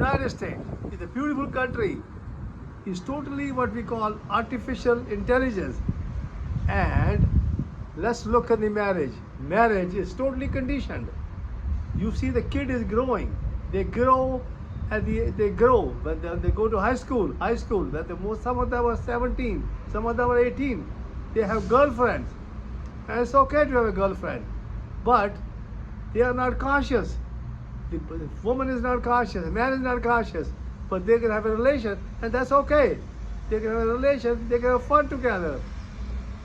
United States is a beautiful country. It's totally what we call artificial intelligence. And let's look at the marriage. Marriage is totally conditioned. You see the kid is growing. They grow they grow when they go to high school. When some of them are 17, some of them are 18. They have girlfriends. And it's okay to have a girlfriend. But they are not conscious. The woman is not conscious, the man is not conscious. But they can have a relation, and that's okay. They can have a relation, they can have fun together.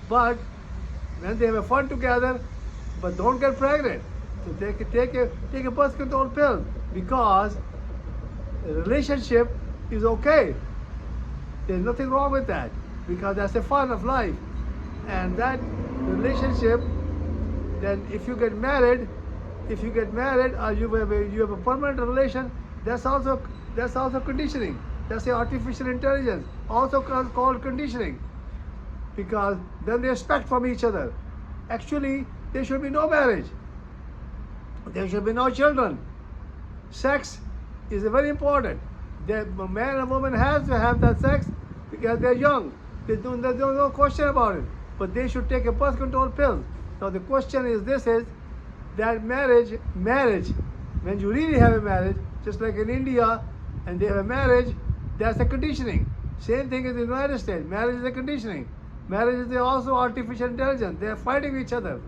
But when they have a fun together, but don't get pregnant. So they can take a birth control pill, because a relationship is okay. There's nothing wrong with that, because that's the fun of life. And that relationship, then if you get married or you have a permanent relation, that's also conditioning. That's the artificial intelligence, also called conditioning, because then they expect from each other. Actually, there should be no marriage. There should be no children. Sex is very important. The man and woman has to have that sex because they're young. There's no question about it. But they should take a birth control pill. Now the question is that marriage, when you really have a marriage, just like in India, and they have a marriage, that's a conditioning. Same thing in the United States. Marriage is a conditioning. Marriage is also artificial intelligence. They are fighting each other.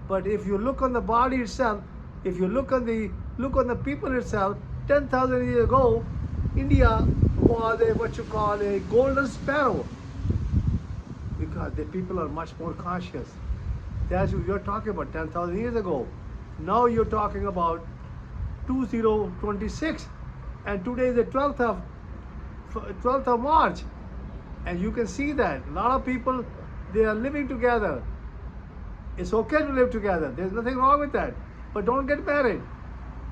But if you look on the body itself, if you look on the people itself, 10,000 years ago, India was what you call a golden sparrow, because the people are much more conscious. That's what you're talking about 10,000 years ago. Now you're talking about 2026, and today is the 12th of March, and you can see that a lot of people, they are living together. It's okay to live together. There's nothing wrong with that. But don't get married,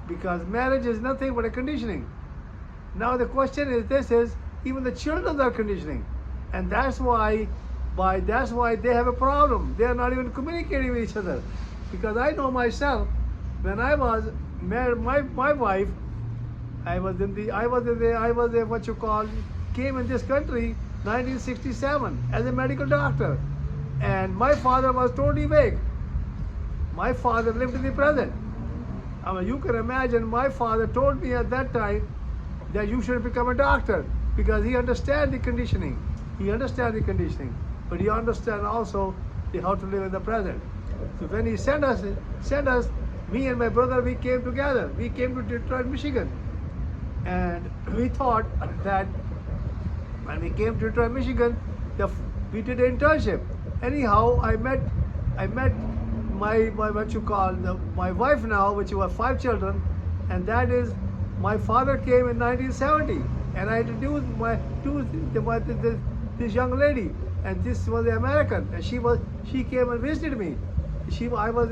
because marriage is nothing but a conditioning. Now the question is even the children are conditioning, and that's why they have a problem. They are not even communicating with each other. Because I know myself, when I was married, my wife, I was what you call, came in this country 1967 as a medical doctor, and my father was totally vague. My father lived in the present. I mean, you can imagine, my father told me at that time that you should become a doctor, because he understands the conditioning. But he understands also how to live in the present. So when he sent us, me and my brother, we came together. We came to Detroit, Michigan. And we thought that when we came to Detroit, Michigan, we did an internship. Anyhow, I met my wife now, which was 5 children, and that is, my father came in 1970, and I introduced this young lady, and this was the American, and she came and visited me. I was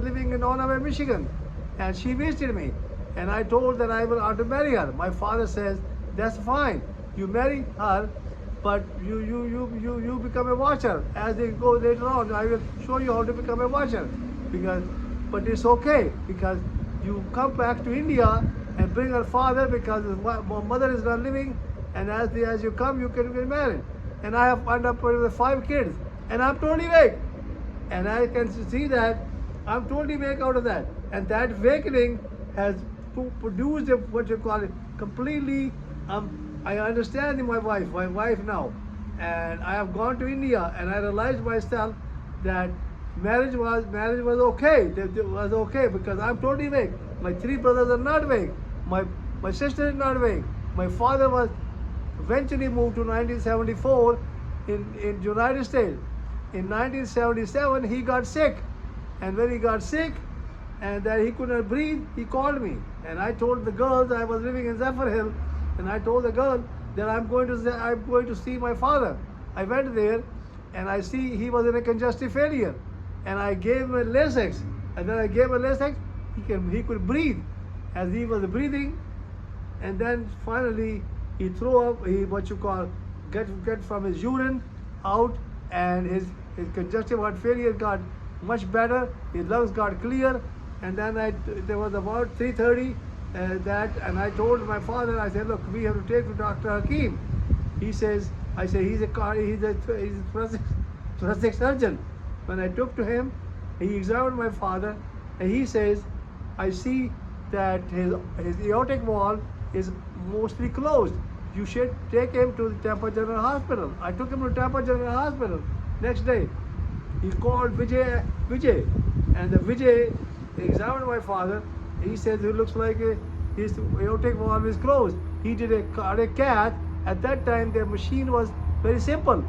living in Onaway, Michigan, and she visited me, and I told that I will to marry her. My father says, that's fine, you marry her, but you become a watcher. As they go later on, I will show you how to become a watcher. But it's okay, because you come back to India and bring her father, because his mother is not living, and as you come, you can get married. And I have ended up with 5 kids, and I'm totally vague. And I can see that I'm totally vague out of that. And that awakening has produced what you call it completely. I understand my wife now, and I have gone to India, and I realized myself that marriage was okay. It was okay, because I'm totally vague. My 3 brothers are not vague. My sister is not vague. My father was eventually moved to 1974 in United States. In 1977, he got sick, and when he got sick, and that he could not breathe, he called me, and I told the girls, I was living in Zephyr Hill, and I told the girl that I'm going to see my father. I went there, and I see he was in a congestive failure, and I gave him a Lasix, and then I gave him a Lasix, he could breathe. As he was breathing, and then finally he threw up, get from his urine out, and his congestive heart failure got much better, his lungs got clear, and then there was about 3:30, that, and I told my father, I said, look, we have to take to Dr. Hakim. He says, I say, he's a thoracic surgeon. When I took to him, he examined my father, and he says, I see that his aortic valve is mostly closed. You should take him to the Tampa General Hospital. I took him to Tampa General Hospital. Next day, he called Vijay, and the Vijay examined my father. He said it looks like his aortic valve is closed. He did a cardiac cath. At that time, the machine was very simple,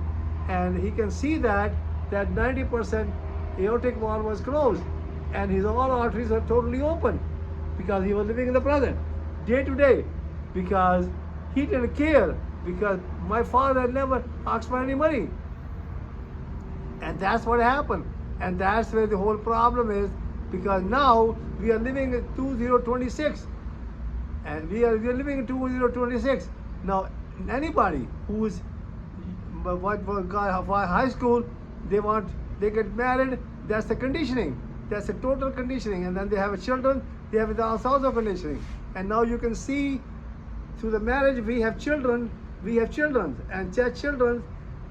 and he can see that 90% aortic valve was closed, and his all arteries are totally open because he was living in the present, day to day, because he didn't care, because my father never asked for any money. And that's what happened. And that's where the whole problem is, because now we are living in 2026. And we are living in 2026. Now, anybody who is high school, they get married, that's the conditioning. That's the total conditioning. And then they have children, they have all sorts of conditioning. And now you can see through the marriage, we have children, and children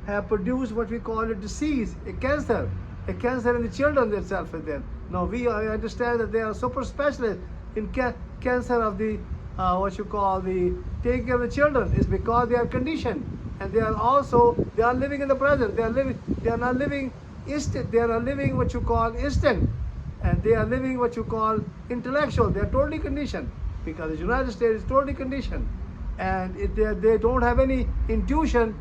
have produced what we call a disease, a cancer in the children themselves is there. Now I understand that they are super specialists in cancer of the what you call the taking care of the children is because they are conditioned, and they are living in the present. They are not living instant. They are living what you call instant, and they are living what you call intellectual. They are totally conditioned because the United States is totally conditioned, and they don't have any intuition.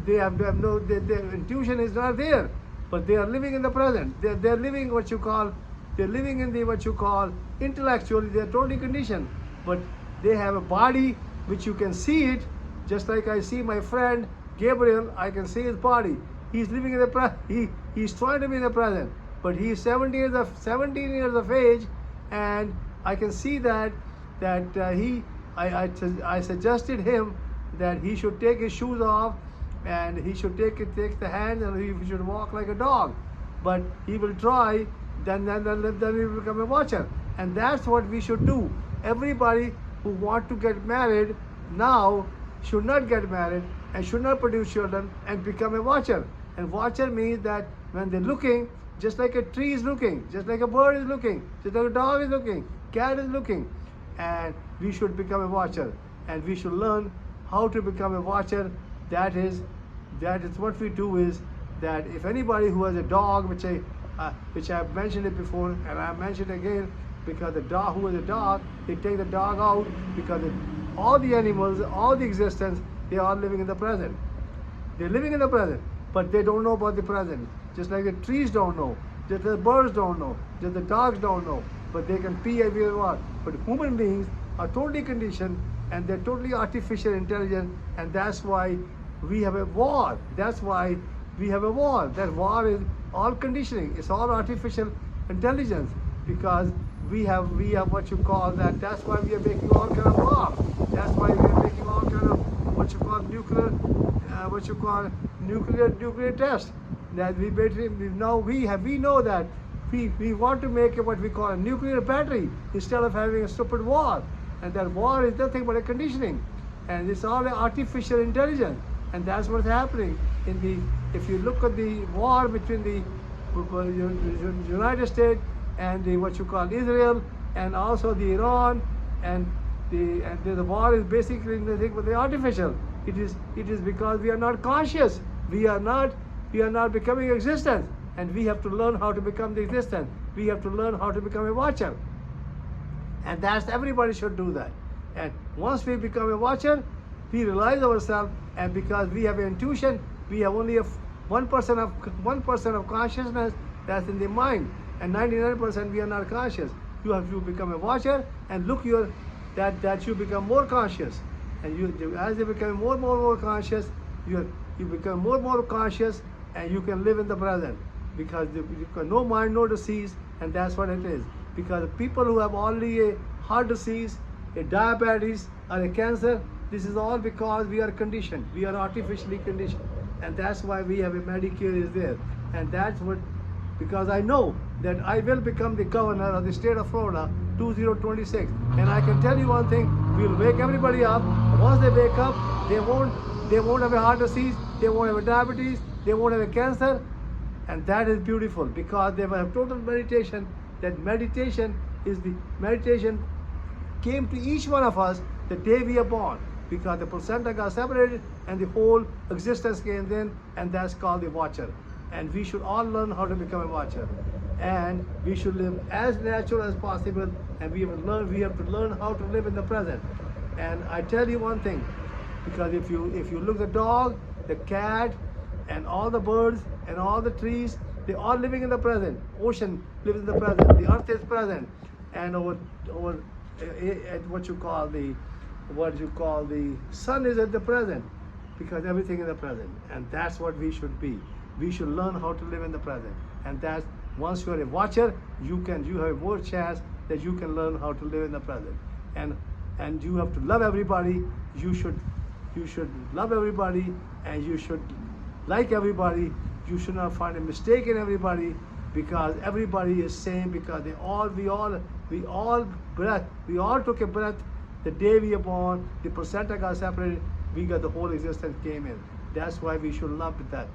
They have no, their intuition is not there, but they are living in the present. They're living what you call, they're living in the what you call intellectually. They're totally conditioned, but they have a body which you can see it, just like I see my friend Gabriel. I can see his body. He's living in the present. He's trying to be in the present, but he's 17 years of age, and I can see that I suggested him that he should take his shoes off, and he should take the hand, and he should walk like a dog. But he will try, then he will become a watcher. And that's what we should do. Everybody who want to get married now should not get married and should not produce children and become a watcher. And watcher means that when they're looking, just like a tree is looking, just like a bird is looking, just like a dog is looking, cat is looking, and we should become a watcher, and we should learn how to become a watcher. That is what we do, is that if anybody who has a dog, which I've mentioned it before, and I mentioned again, because the dog who has a dog, they take the dog out, because all the animals, all the existence, they are living in the present. They're living in the present, but they don't know about the present. Just like the trees don't know, just the birds don't know, just the dogs don't know, but they can pee everywhere they want. But human beings are totally conditioned, and they're totally artificial intelligence, and that's why we have a war. That's why we have a war. That war is all conditioning. It's all artificial intelligence, because we have what you call that. That's why we are making all kind of bombs. That's why we are making all kind of what you call nuclear tests. That we know that we want to make what we call a nuclear battery instead of having a stupid war. And that war is nothing but a conditioning, and it's all an artificial intelligence. And that's what's happening if you look at the war between the United States and what you call Israel, and also the Iran, and the war is basically nothing but the artificial. It is because we are not conscious. We are not becoming existent, and we have to learn how to become the existent. We have to learn how to become a watcher, and everybody should do that. And once we become a watcher, we realize ourselves, and because we have intuition, we have only 1% of consciousness that's in the mind, and 99% we are not conscious. You have to become a watcher, and look that you become more conscious, and as you become more conscious, you become more conscious, and you can live in the present, because no mind, no disease, and that's what it is. Because people who have already a heart disease, a diabetes, or a cancer, this is all because we are conditioned. We are artificially conditioned, and that's why we have a Medicare is there. And that's what, because I know that I will become the governor of the state of Florida 2026. And I can tell you one thing, we'll wake everybody up. Once they wake up, they won't have a heart disease, they won't have a diabetes, they won't have a cancer. And that is beautiful because they will have total meditation. That meditation came to each one of us the day we are born, because the placenta got separated and the whole existence came in, and that's called the watcher. And we should all learn how to become a watcher. And we should live as natural as possible, and we have to learn how to live in the present. And I tell you one thing, because if you look at the dog, the cat, and all the birds and all the trees, they're all living in the present. Ocean lives in the present. The earth is present, and what you call the sun is at the present, because everything is the present. And that's what we should be. We should learn how to live in the present. And that's, once you are a watcher, you have more chance that you can learn how to live in the present. And you have to love everybody. You should love everybody, and you should like everybody. You should not find a mistake in everybody, because everybody is same, because we all took a breath the day we are born. The placenta got separated, we got the whole existence came in. That's why we should love that.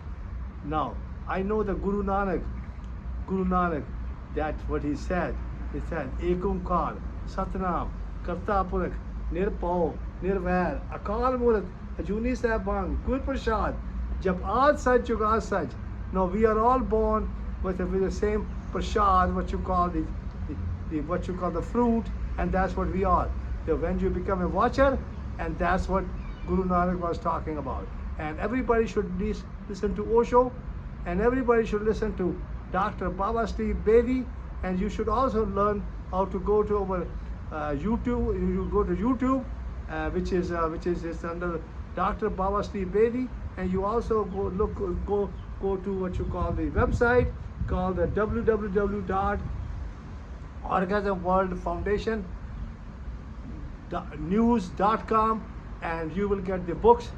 Now, I know that Guru Nanak, that's what he said. He said, Ekumkar, Satnam, Karta Purak, Nirpau, Nirvair, Akal Murat, Ajuni Sahibang, Guru Prasad, Jab Aaj Sach Jugaad Sach. Now we are all born with the same prasad, what you call the fruit, and that's what we are. So when you become a watcher, and that's what Guru Nanak was talking about. And everybody should listen to Osho, and everybody should listen to Dr. Baba Steve Bedi, and you should also learn how to go to our YouTube. You go to YouTube, which is under Dr. Baba Steve Bedi, and you also go to what you call the website called the www.orgasmworldfoundation.news.com, and you will get the books,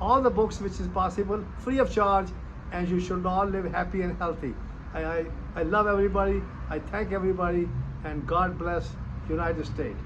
all the books which is possible, free of charge, and you should all live happy and healthy. I love everybody, I thank everybody, and God bless United States.